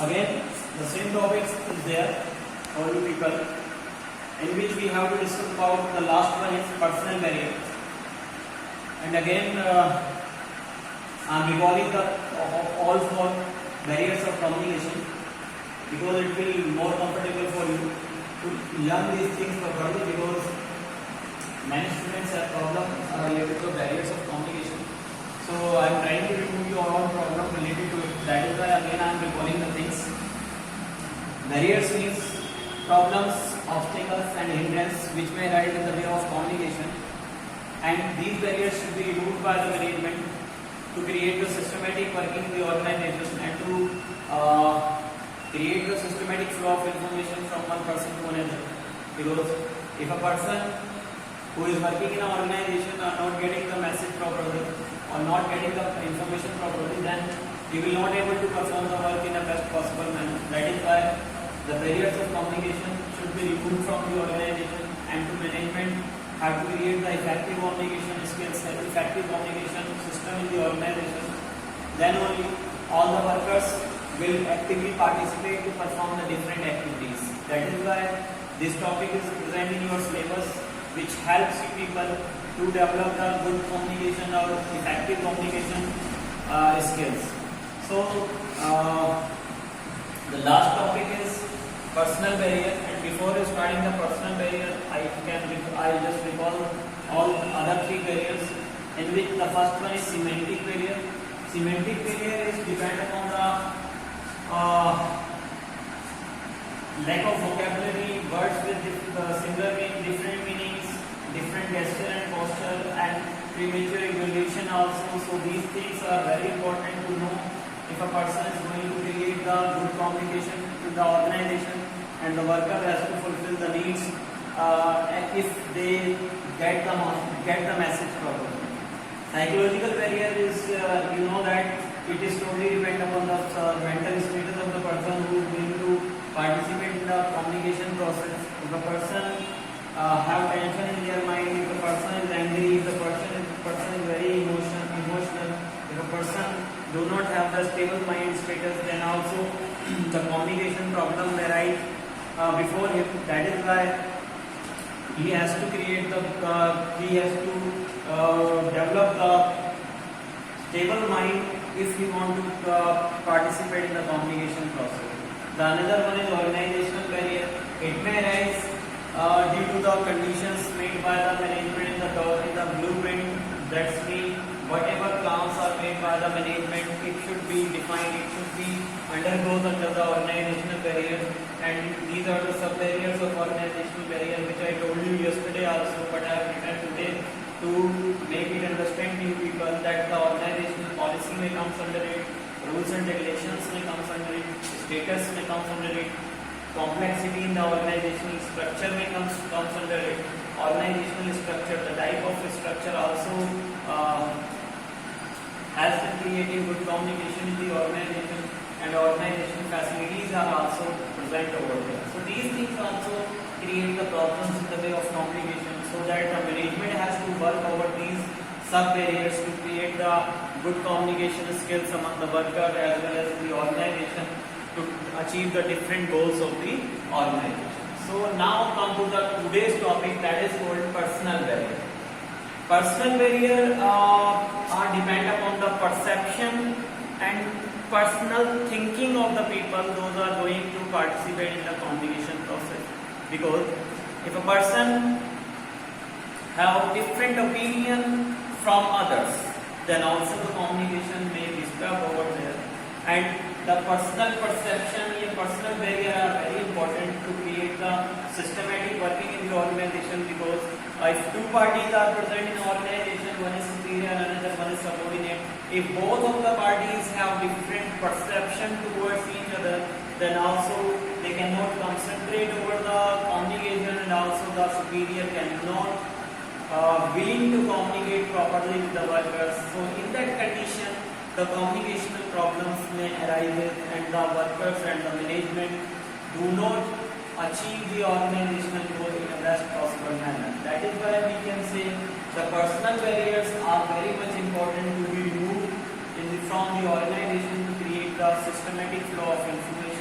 Again, the same topics is there for you people, in which we have to discuss about the last one is personal barrier. And again, I am recalling the all four barriers of communication because it will be more comfortable for you to learn these things properly, because many students have problems related to barriers of communication. So I am trying to remove your all problem related to it. That is why again I am recalling the things. Barriers means problems, obstacles and hindrances which may arise in the way of communication, and these barriers should be removed by the management to create the systematic working in the organization and to create the systematic flow of information from one person to another. Because if a person who is working in an organization are not getting the message properly or not getting the information properly, then he will not able to perform the work in the best possible manner. That is why the barriers of communication should be removed from the organization, and to management have to create the effective communication skills and effective communication system in the organization. Then only all the workers will actively participate to perform the different activities. That is why this topic is present in your syllabus, which helps you people to develop the good communication or effective communication skills. So the last topic is personal barrier, and before starting the personal barrier, I just recall all other three barriers, in which the first one is semantic barrier. Semantic barrier is depend upon the lack of vocabulary, words with similar meaning, different meanings, different gesture and posture, and premature evaluation also. So these things are very important to know if a person is going to create the good communication in the organization, and the worker has to fulfill the needs if they get the message properly. Psychological barrier is you know that it is totally depend upon the mental status of the person who is going to participate in the communication process. If the person have tension in their mind, if the person is angry, if the person is very emotional, if a person do not have the stable mind status, then also the communication problem arise before him. That is why he has to create the develop the stable mind if he want to participate in the communication process. The another one is organizational barrier. It may arise due to the conditions made by the management in the blueprint. That's mean whatever plans are made by the management, it should be defined, it should be undergoes under the organizational barrier, and these are the sub barriers of organizational barrier, which I told you yesterday also, but I have written today to make it understand to you people that the organizational policy may come under it, rules and regulations may come under it, status may come under it, complexity in the organizational structure may comes under it, organizational structure, the type of structure also helps in creating good communication in the organization, and organization facilities are also present over there. So these things also create the problems in the way of communication, so that the management has to work over these sub barriers to create the good communication skills among the worker as well as the organization to achieve the different goals of the organization. So now come to the today's topic, that is called personal barrier. Personal barrier are depend upon the perception and personal thinking of the people those are going to participate in the communication process. Because if a person have different opinion from others, then also the communication may disturb over there, and the personal perception and personal barrier are very important to create the systematic working in the organization. Because if two parties are present in an organization, one is superior and another one is subordinate, if both of the parties have different perception towards each other, then also they cannot concentrate over the communication, and also the superior cannot willing to communicate properly with the workers. So in that condition, the communicational problems may arise, and the workers and the management do not achieve the organizational goal in the best possible manner. That is why we can say the personal barriers are very much important to be removed from the organization to create the systematic flow of information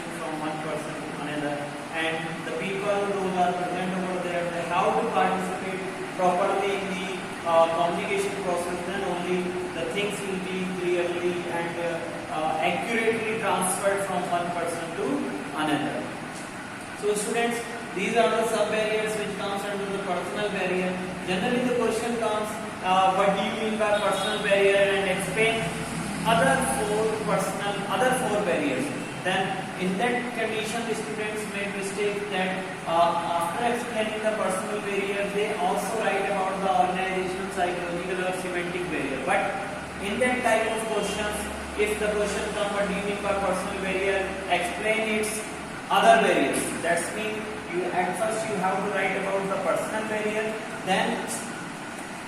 roles are present over there, they have to participate properly in the communication process, then only the things will be clearly and accurately transferred from one person to another. So students, these are the sub barriers which comes under the personal barrier. Generally the question comes, what do you mean by personal barrier, and explain other four barriers. Then in that condition the students made mistake that after explaining the personal barrier they also write about the organizational, psychological or semantic barrier. But in that type of questions, if the question comes what do you mean by personal barrier, explain its other barriers. That's mean you at first you have to write about the personal barrier, then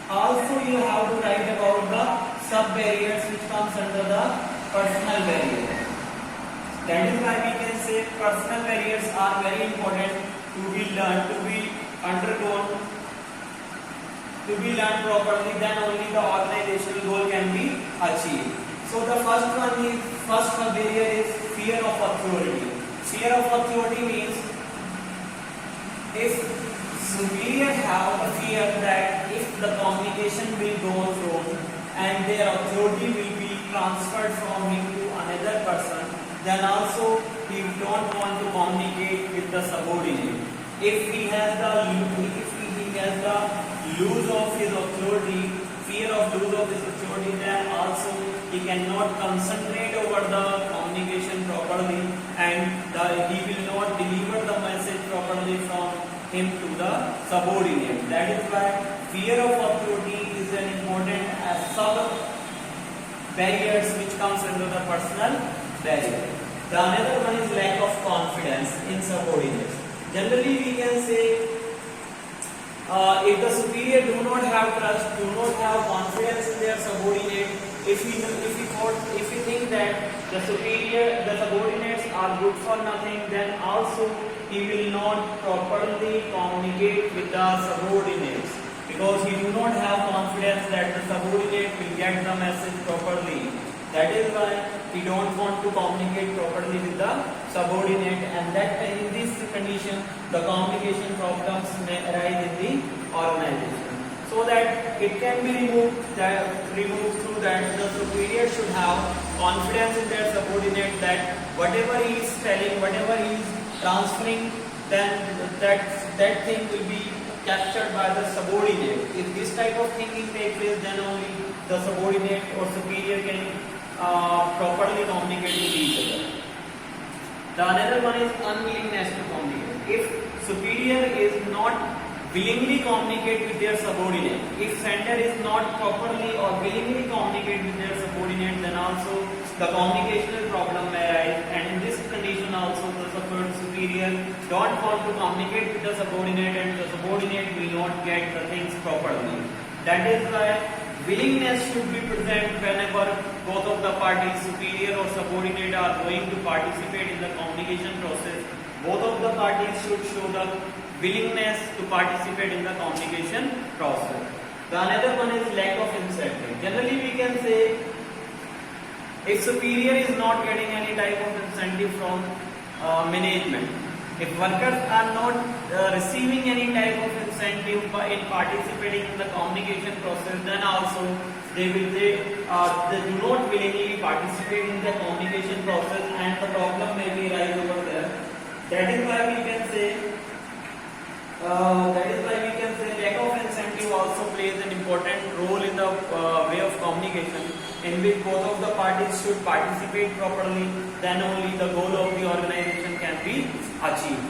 also you have to write about the sub barriers which comes under the personal barrier. That is why we can say personal barriers are very important to be learned, to be undergone, to be learned properly, then only the organizational goal can be achieved. So the first barrier is fear of authority. Fear of authority means if superior have a fear that if the communication will go wrong and their authority will be transferred from him to another person, then also he don't want to communicate with the subordinate. If he has the lose of his authority, fear of lose of his authority, then also he cannot concentrate over the communication properly, and he will not deliver the message properly from him to the subordinate. That is why fear of authority is an important sub barriers which comes under the personal barrier. The another one is lack of confidence in subordinates. Generally we can say if the superior do not have trust, do not have confidence in their subordinate, if he think that the subordinates are good for nothing, then also he will not properly communicate with the subordinates, because he do not have confidence that the subordinate will get the message properly. That is why he don't want to communicate properly with the subordinate, and that in this condition the communication problems may arise in the organization. So that it can be removed through that the superior should have confidence in their subordinate that whatever he is telling, whatever he is transferring, then that thing will be captured by the subordinate. If this type of thinking takes place, then only the subordinate or superior can properly communicate with each other. The another one is unwillingness to communicate. If superior is not willingly communicate with their subordinate, if sender is not properly or willingly communicate with their subordinate, then also the communicational problem may arise, and in this condition also the superior don't want to communicate with the subordinate, and the subordinate will not get the things properly. That is why willingness should be present whenever both of the parties, superior or subordinate, are going to participate in the communication process. Both of the parties should show the willingness to participate in the communication process. The another one is lack of incentive. Generally we can say if superior is not getting any type of incentive from management, if workers are not receiving any type of incentive in participating in the communication process, then also they do not willingly participate in the communication process, and the problem may be rise over there. That is why we can say lack of incentive also plays an important role in the way of communication, in which both of the parties should participate properly, then only the goal of the organization can be achieved.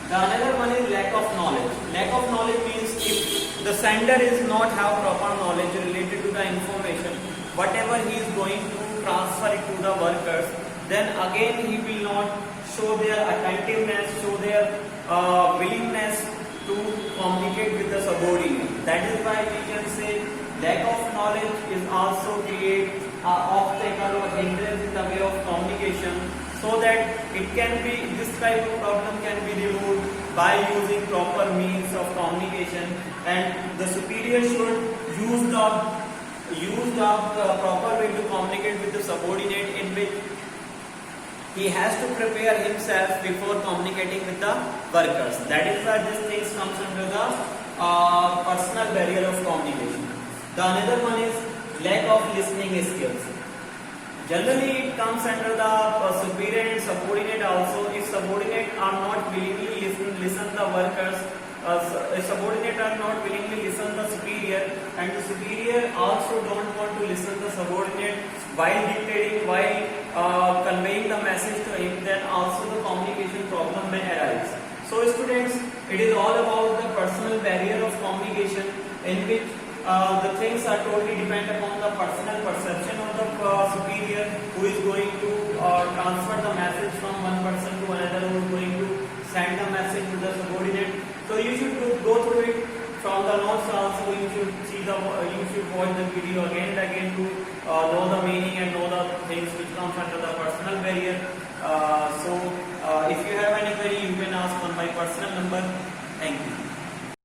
The another one is lack of knowledge. Lack of knowledge means if the sender is not have proper knowledge related to the information, whatever he is going to transfer it to the workers, then again he will not show their attentiveness, show their willingness to communicate with the subordinate. That is why we can say lack of knowledge is also create obstacle or hindrance in the way of communication, so that it can be, this type of problem can be removed by using proper means of communication, and the superior should use the proper way to communicate with the subordinate, in which he has to prepare himself before communicating with the workers. That is why this thing comes under the personal barrier of communication. The another one is lack of listening skills. Generally, it comes under the superior and subordinate also. If subordinate are not willingly listen the workers, if subordinate are not willingly listen the superior, and the superior also don't want to listen the subordinate while dictating, while conveying the message to him, then also the communication problem may arise. So students, it is all about the personal barrier of communication, in which the things are totally depend upon the personal perception of the superior, who is going to transfer the message from one person to another, who is going to send the message to the subordinate. So you should go through it from the notes also. You should watch the video again and again to know the meaning and know the things which comes under the personal barrier. So if you have any query, you can ask on my personal number